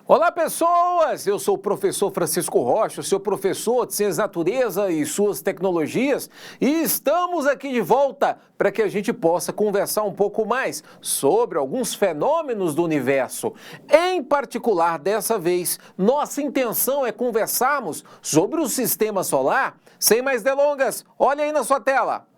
Olá, pessoas! Eu sou o professor Francisco Rocha, seu professor de Ciências da Natureza e suas tecnologias, e estamos aqui de volta para que a gente possa conversar um pouco mais sobre alguns fenômenos do universo. Em particular, dessa vez, nossa intenção é conversarmos sobre o Sistema Solar. Sem mais delongas, olha aí na sua tela.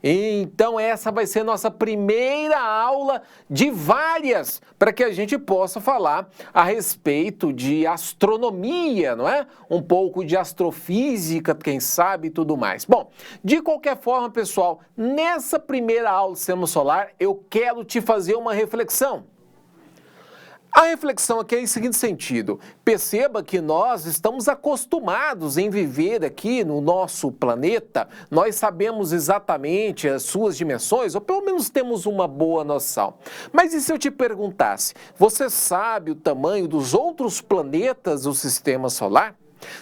Então essa vai ser nossa primeira aula de várias para que a gente possa falar a respeito de astronomia, não é? Um pouco de astrofísica, quem sabe, e tudo mais. Bom, de qualquer forma, pessoal, nessa primeira aula do Sistema Solar, eu quero te fazer uma reflexão. A reflexão aqui é em seguinte sentido: perceba que nós estamos acostumados em viver aqui no nosso planeta, nós sabemos exatamente as suas dimensões, ou pelo menos temos uma boa noção. Mas e se eu te perguntasse, você sabe o tamanho dos outros planetas do Sistema Solar?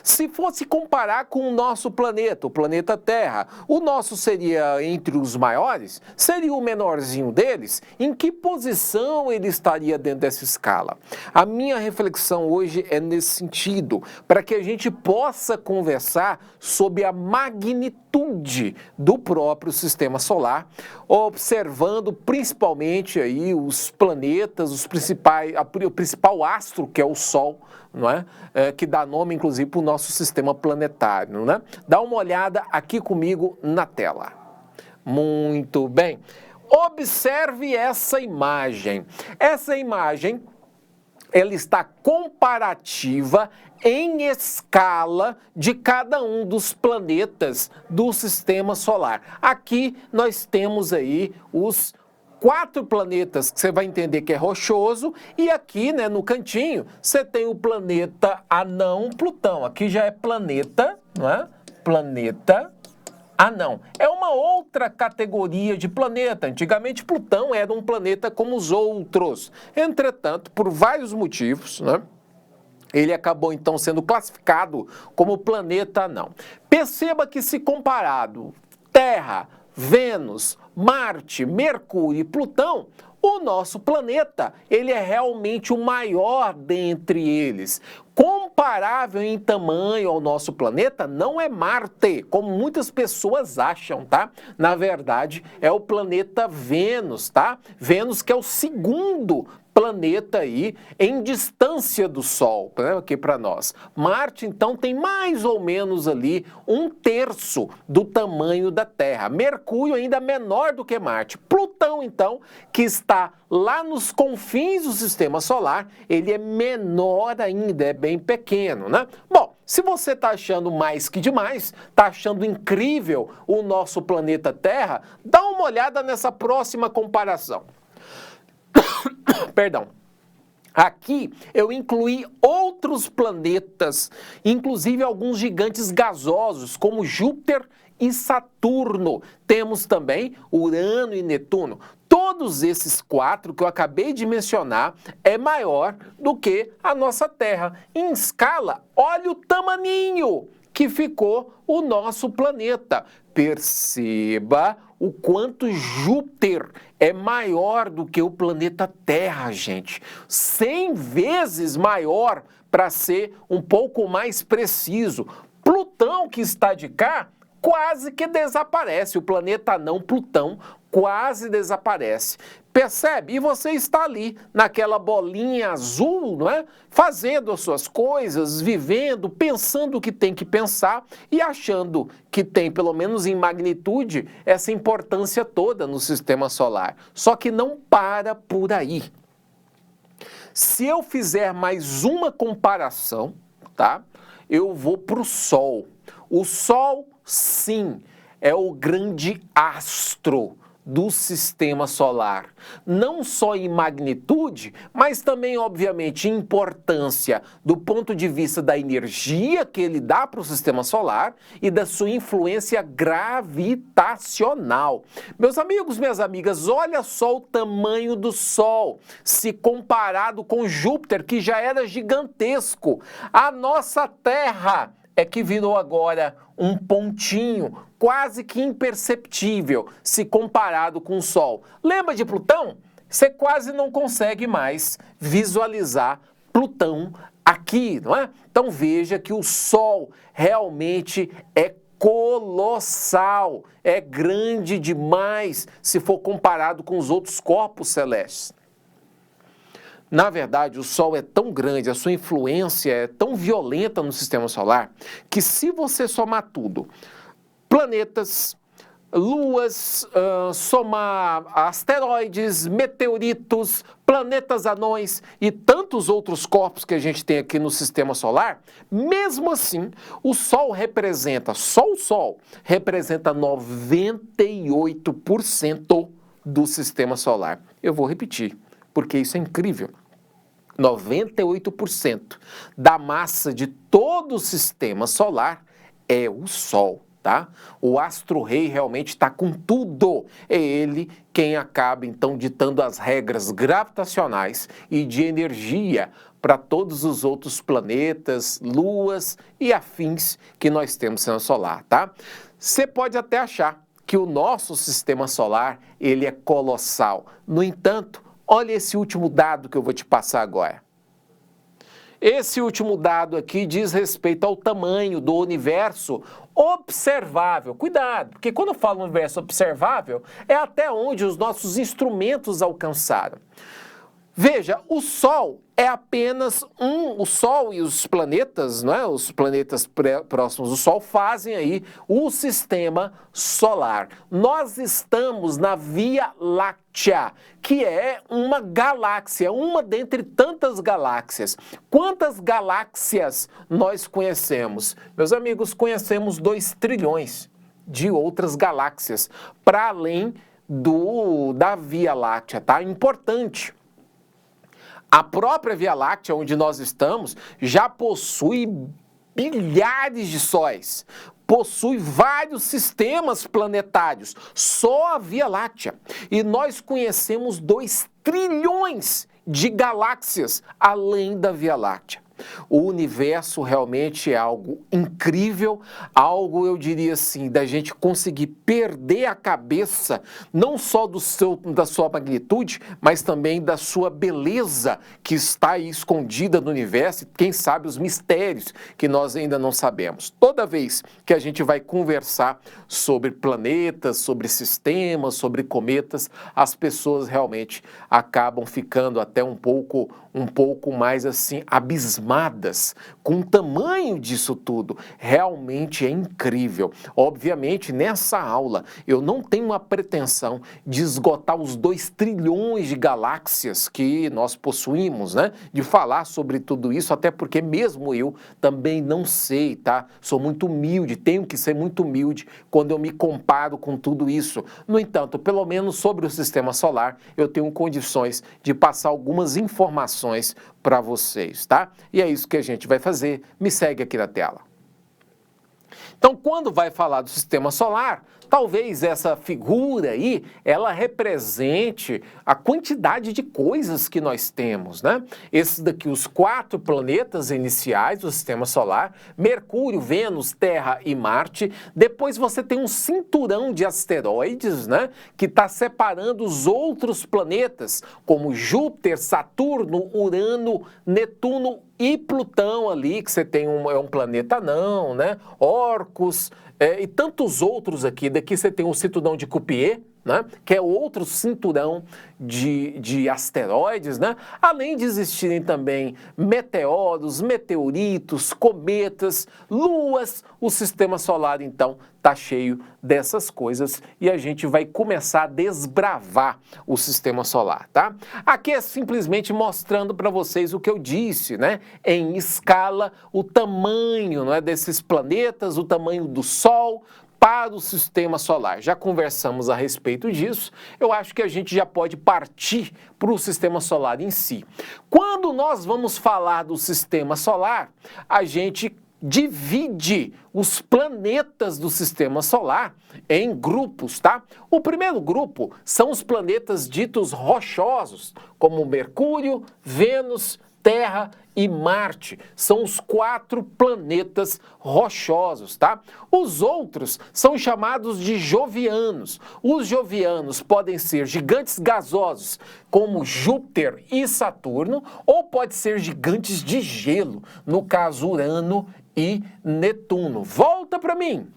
Se fosse comparar com o nosso planeta, o planeta Terra, o nosso seria entre os maiores? Seria o menorzinho deles? Em que posição ele estaria dentro dessa escala? A minha reflexão hoje é nesse sentido, para que a gente possa conversar sobre a magnitude do próprio Sistema Solar, observando principalmente aí os planetas, o principal astro, que é o Sol, não é? Que dá nome, inclusive, para o nosso sistema planetário, né? Dá uma olhada aqui comigo na tela. Muito bem. Observe essa imagem. Essa imagem, ela está comparativa em escala de cada um dos planetas do Sistema Solar. Aqui nós temos aí os 4 planetas que você vai entender que é rochoso, e aqui, né, no cantinho, você tem o planeta anão Plutão. Aqui já é planeta, não é? Planeta anão. É uma outra categoria de planeta. Antigamente, Plutão era um planeta como os outros. Entretanto, por vários motivos, né, ele acabou, então, sendo classificado como planeta anão. Perceba que, se comparado Terra, Vênus, Marte, Mercúrio e Plutão, o nosso planeta, ele é realmente o maior dentre eles. Comparável em tamanho ao nosso planeta não é Marte, como muitas pessoas acham, tá? Na verdade, é o planeta Vênus, tá? Vênus, que é o segundo planeta aí em distância do Sol, né, aqui para nós. Marte, então, tem mais ou menos ali 1/3 do tamanho da Terra. Mercúrio ainda menor do que Marte. Plutão, então, que está lá nos confins do Sistema Solar, ele é menor ainda, é bem pequeno, né? Bom, se você está achando mais que demais, está achando incrível o nosso planeta Terra, dá uma olhada nessa próxima comparação. Perdão. Aqui eu incluí outros planetas, inclusive alguns gigantes gasosos, como Júpiter e Saturno. Temos também Urano e Netuno. Todos esses 4 que eu acabei de mencionar é maior do que a nossa Terra. Em escala, olha o tamaninho que ficou o nosso planeta. Perceba o quanto Júpiter é maior do que o planeta Terra, gente. 100 vezes maior, para ser um pouco mais preciso. Plutão, que está de cá, quase que desaparece. O planeta anão Plutão quase desaparece. Percebe? E você está ali, naquela bolinha azul, não é? Fazendo as suas coisas, vivendo, pensando o que tem que pensar e achando que tem, pelo menos em magnitude, essa importância toda no Sistema Solar. Só que não para por aí. Se eu fizer mais uma comparação, tá? Eu vou para o Sol. O Sol, sim, é o grande astro do Sistema Solar, não só em magnitude, mas também, obviamente, em importância do ponto de vista da energia que ele dá para o Sistema Solar e da sua influência gravitacional. Meus amigos, minhas amigas, olha só o tamanho do Sol, se comparado com Júpiter, que já era gigantesco. A nossa Terra é que virou agora um pontinho quase que imperceptível se comparado com o Sol. Lembra de Plutão? Você quase não consegue mais visualizar Plutão aqui, não é? Então veja que o Sol realmente é colossal, é grande demais se for comparado com os outros corpos celestes. Na verdade, o Sol é tão grande, a sua influência é tão violenta no sistema solar, que se você somar tudo, planetas, luas, somar asteroides, meteoritos, planetas anões e tantos outros corpos que a gente tem aqui no sistema solar, mesmo assim, o Sol representa, só o Sol, representa 98% do sistema solar. Eu vou repetir, porque isso é incrível. 98% da massa de todo o sistema solar é o Sol. Tá? O astro-rei realmente está com tudo. É ele quem acaba, então, ditando as regras gravitacionais e de energia para todos os outros planetas, luas e afins que nós temos no sistema solar. Tá? Você pode até achar que o nosso sistema solar ele é colossal. No entanto, olha esse último dado que eu vou te passar agora. Esse último dado aqui diz respeito ao tamanho do universo observável. Cuidado, porque quando eu falo universo observável, é até onde os nossos instrumentos alcançaram. Veja, o Sol é apenas o Sol e os planetas, não é? Os planetas próximos do Sol fazem aí o sistema solar. Nós estamos na Via Láctea, que é uma galáxia, uma dentre tantas galáxias. Quantas galáxias nós conhecemos? Meus amigos, conhecemos 2 trilhões de outras galáxias, para além da Via Láctea, tá? Importante. A própria Via Láctea, onde nós estamos, já possui bilhares de sóis, possui vários sistemas planetários, só a Via Láctea. E nós conhecemos 2 trilhões de galáxias além da Via Láctea. O universo realmente é algo incrível, algo, eu diria assim, da gente conseguir perder a cabeça, não só da sua magnitude, mas também da sua beleza que está aí escondida no universo e, quem sabe, os mistérios que nós ainda não sabemos. Toda vez que a gente vai conversar sobre planetas, sobre sistemas, sobre cometas, as pessoas realmente acabam ficando até um pouco mais assim, abismadas com o tamanho disso tudo. Realmente é incrível. Obviamente, nessa aula, eu não tenho a pretensão de esgotar os 2 trilhões de galáxias que nós possuímos, né? De falar sobre tudo isso, até porque mesmo eu também não sei, tá? Sou muito humilde, tenho que ser muito humilde quando eu me comparo com tudo isso. No entanto, pelo menos sobre o sistema solar, eu tenho condições de passar algumas informações para vocês, tá? E é isso que a gente vai fazer. Me segue aqui na tela. Então, quando vai falar do sistema solar, talvez essa figura aí, ela represente a quantidade de coisas que nós temos, né? Esses daqui, os 4 planetas iniciais do sistema solar, Mercúrio, Vênus, Terra e Marte. Depois você tem um cinturão de asteroides, né? Que está separando os outros planetas, como Júpiter, Saturno, Urano, Netuno e Plutão ali, que você tem um planeta anão, né? Orcus, e tantos outros aqui. Daqui você tem o cinturão de Cupier, né? Que é outro cinturão de asteroides, né? Além de existirem também meteoros, meteoritos, cometas, luas. O sistema solar, então, está cheio dessas coisas e a gente vai começar a desbravar o sistema solar, tá? Aqui é simplesmente mostrando para vocês o que eu disse, né? Em escala, o tamanho, não é, desses planetas, o tamanho do Sol para o sistema solar. Já conversamos a respeito disso, eu acho que a gente já pode partir para o sistema solar em si. Quando nós vamos falar do sistema solar, a gente divide os planetas do sistema solar em grupos, tá? O primeiro grupo são os planetas ditos rochosos, como Mercúrio, Vênus, Terra e Marte. São os 4 planetas rochosos, tá? Os outros são chamados de jovianos. Os jovianos podem ser gigantes gasosos, como Júpiter e Saturno, ou pode ser gigantes de gelo, no caso Urano e Netuno. Volta para mim!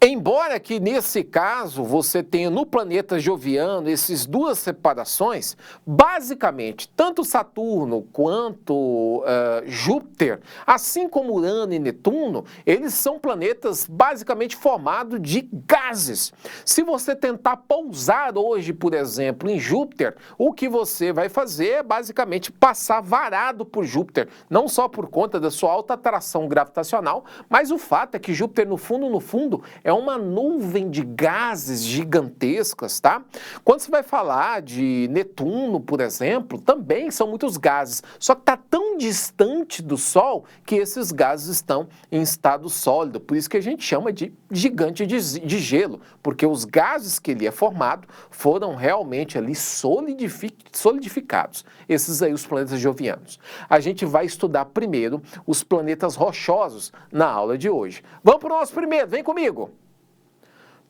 Embora que nesse caso você tenha no planeta joviano essas 2 separações, basicamente tanto Saturno quanto Júpiter, assim como Urano e Netuno, eles são planetas basicamente formados de gases. Se você tentar pousar hoje, por exemplo, em Júpiter, o que você vai fazer é basicamente passar varado por Júpiter, não só por conta da sua alta atração gravitacional, mas o fato é que Júpiter, no fundo, é uma nuvem de gases gigantescas, tá? Quando você vai falar de Netuno, por exemplo, também são muitos gases, só que está tão distante do Sol que esses gases estão em estado sólido, por isso que a gente chama de gigante de gelo, porque os gases que ele é formado foram realmente ali solidificados. Esses aí, os planetas jovianos. A gente vai estudar primeiro os planetas rochosos na aula de hoje. Vamos para o nosso primeiro, vem comigo!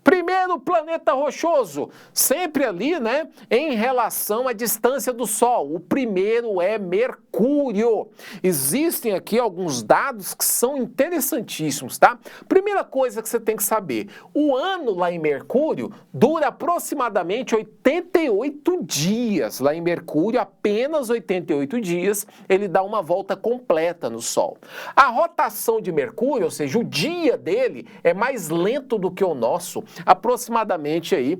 Primeiro planeta rochoso, sempre ali, né, em relação à distância do Sol. O primeiro é Mercúrio. Existem aqui alguns dados que são interessantíssimos, tá? Primeira coisa que você tem que saber, o ano lá em Mercúrio dura aproximadamente 88 dias. Lá em Mercúrio, apenas 88 dias, ele dá uma volta completa no Sol. A rotação de Mercúrio, ou seja, o dia dele, é mais lento do que o nosso, aproximadamente aí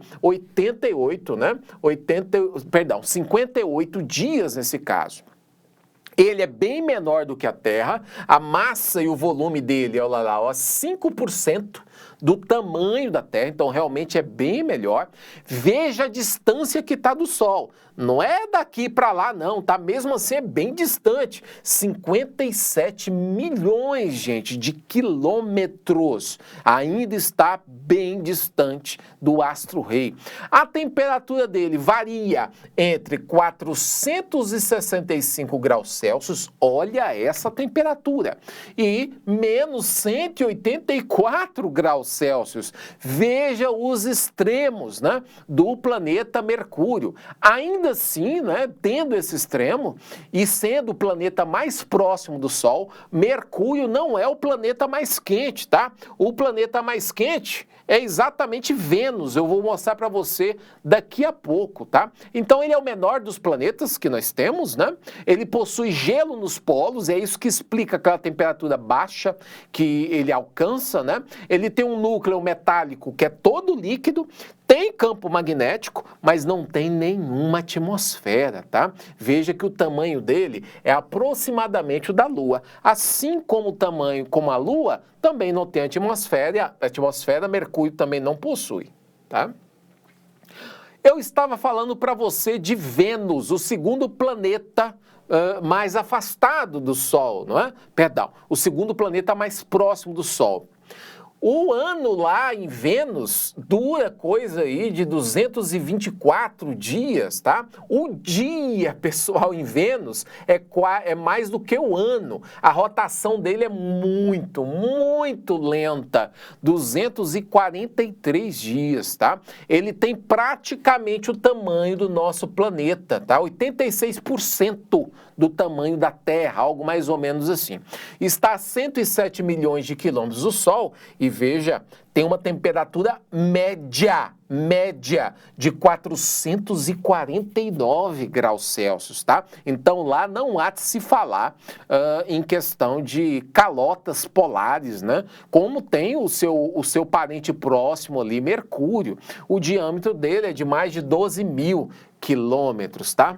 58 dias nesse caso. Ele é bem menor do que a Terra, a massa e o volume dele é 5% do tamanho da Terra, então realmente é bem melhor. Veja a distância que está do Sol, não é daqui para lá não, tá? Mesmo assim é bem distante, 57 milhões, gente, de quilômetros, ainda está bem distante do astro-rei. A temperatura dele varia entre 465 graus Celsius, olha essa temperatura, e menos 184 graus Celsius. Veja os extremos, né, do planeta Mercúrio. Ainda assim, né, tendo esse extremo e sendo o planeta mais próximo do Sol, Mercúrio não é o planeta mais quente, tá? O planeta mais quente é exatamente Vênus. Eu vou mostrar para você daqui a pouco, tá? Então ele é o menor dos planetas que nós temos, né? Ele possui gelo nos polos, é isso que explica aquela temperatura baixa que ele alcança, né? Ele tem um núcleo metálico que é todo líquido, tem campo magnético, mas não tem nenhuma atmosfera, tá? Veja que o tamanho dele é aproximadamente o da Lua. Assim como o tamanho como a Lua, também não tem atmosfera, Mercúrio também não possui, tá? Eu estava falando para você de Vênus, o segundo planeta mais afastado do Sol, não é? Perdão, o segundo planeta mais próximo do Sol. O ano lá em Vênus dura coisa aí de 224 dias, tá? O dia, pessoal, em Vênus é mais do que o ano. A rotação dele é muito lenta, 243 dias, tá? Ele tem praticamente o tamanho do nosso planeta, tá? 86% do tamanho da Terra, algo mais ou menos assim. Está a 107 milhões de quilômetros do Sol e veja, tem uma temperatura média de 449 graus Celsius, tá? Então lá não há de se falar em questão de calotas polares, né? Como tem o seu parente próximo ali, Mercúrio. O diâmetro dele é de mais de 12 mil quilômetros, tá?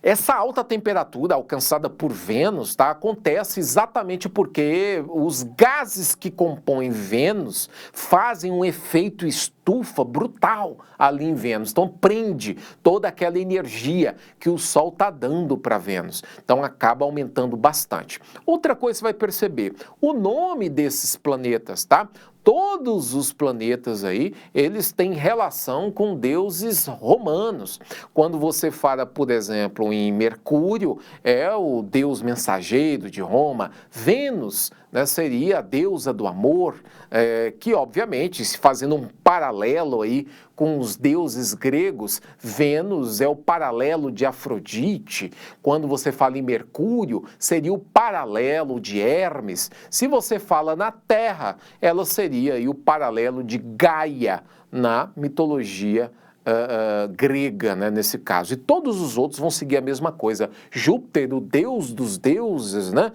Essa alta temperatura alcançada por Vênus, tá, acontece exatamente porque os gases que compõem Vênus fazem um efeito estufa estufa brutal ali em Vênus. Então prende toda aquela energia que o Sol está dando para Vênus. Então acaba aumentando bastante. Outra coisa que você vai perceber, o nome desses planetas, tá? Todos os planetas aí, eles têm relação com deuses romanos. Quando você fala, por exemplo, em Mercúrio, é o deus mensageiro de Roma. Vênus, né, seria a deusa do amor, que obviamente, fazendo um paralelo aí com os deuses gregos, Vênus é o paralelo de Afrodite. Quando você fala em Mercúrio, seria o paralelo de Hermes. Se você fala na Terra, ela seria aí o paralelo de Gaia na mitologia grega, né, nesse caso. E todos os outros vão seguir a mesma coisa. Júpiter, o deus dos deuses, né,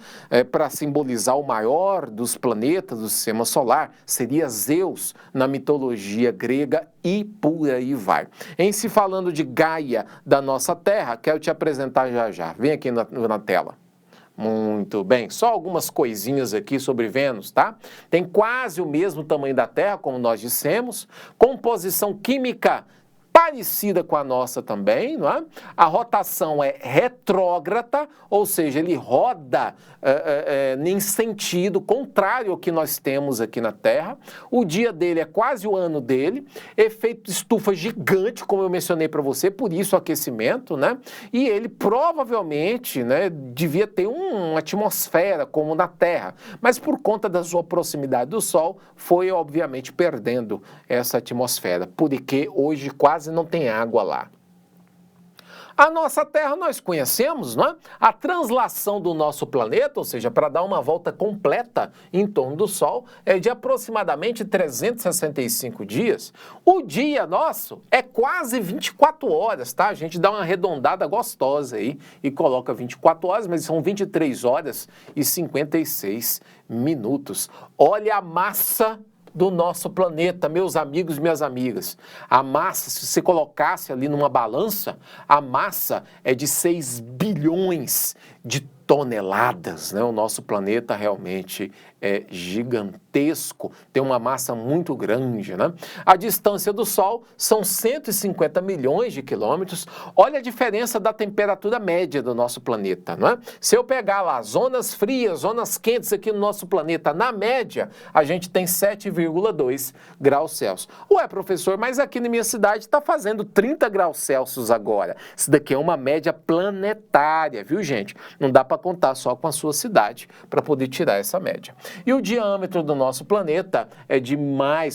para simbolizar o maior dos planetas do sistema solar, seria Zeus na mitologia grega e por aí vai. Em se falando de Gaia da nossa Terra, quero te apresentar já já. Vem aqui na tela. Muito bem, só algumas coisinhas aqui sobre Vênus, tá? Tem quase o mesmo tamanho da Terra, como nós dissemos, composição química parecida com a nossa também, não é? A rotação é retrógrada, ou seja, ele roda em sentido contrário ao que nós temos aqui na Terra. O dia dele é quase o ano dele, efeito estufa gigante, como eu mencionei para você, por isso o aquecimento, né? E ele provavelmente, né, devia ter uma atmosfera como na Terra, mas por conta da sua proximidade do Sol, foi obviamente perdendo essa atmosfera, porque hoje quase não tem água lá. A nossa Terra nós conhecemos, não é? A translação do nosso planeta, ou seja, para dar uma volta completa em torno do Sol, é de aproximadamente 365 dias. O dia nosso é quase 24 horas, tá? A gente dá uma arredondada gostosa aí e coloca 24 horas, mas são 23 horas e 56 minutos. Olha a massa do nosso planeta, meus amigos e minhas amigas. A massa, se você colocasse ali numa balança, a massa é de 6 bilhões de toneladas, né? O nosso planeta realmente é gigantesco, tem uma massa muito grande, né? A distância do Sol são 150 milhões de quilômetros. Olha a diferença da temperatura média do nosso planeta, não é? Se eu pegar lá zonas frias, zonas quentes aqui no nosso planeta, na média, a gente tem 7,2 graus Celsius. Ué, professor, mas aqui na minha cidade está fazendo 30 graus Celsius agora. Isso daqui é uma média planetária, viu, gente? Não dá para contar só com a sua cidade para poder tirar essa média. E o diâmetro do nosso planeta é de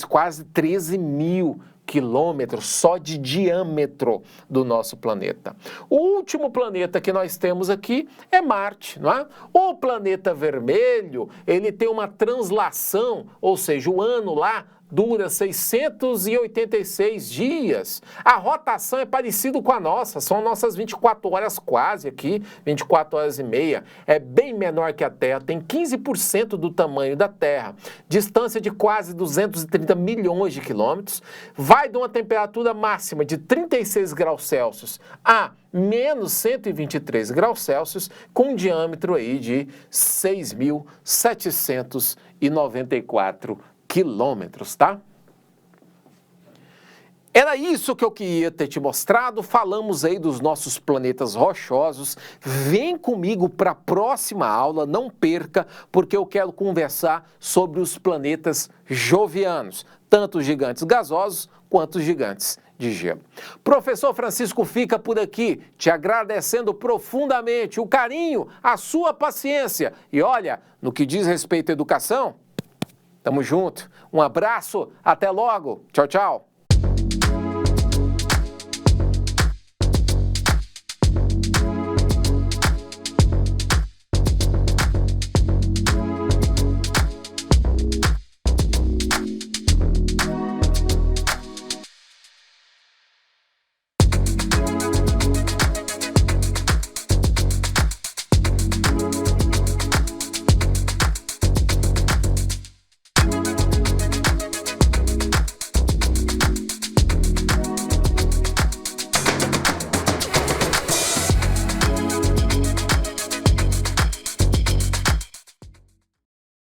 quase 13 mil quilômetros só de diâmetro do nosso planeta. O último planeta que nós temos aqui é Marte, não é? O planeta vermelho, ele tem uma translação, ou seja, o ano lá dura 686 dias. A rotação é parecida com a nossa, são nossas 24 horas quase aqui, 24 horas e meia. É bem menor que a Terra, tem 15% do tamanho da Terra. Distância de quase 230 milhões de quilômetros. Vai de uma temperatura máxima de 36 graus Celsius a menos 123 graus Celsius, com um diâmetro aí de 6.794 quilômetros, tá? Era isso que eu queria ter te mostrado. Falamos aí dos nossos planetas rochosos. Vem comigo para a próxima aula, não perca, porque eu quero conversar sobre os planetas jovianos, tanto os gigantes gasosos quanto os gigantes de gelo. Professor Francisco fica por aqui, te agradecendo profundamente o carinho, a sua paciência. E olha, no que diz respeito à educação, tamo junto. Um abraço, até logo. Tchau, tchau.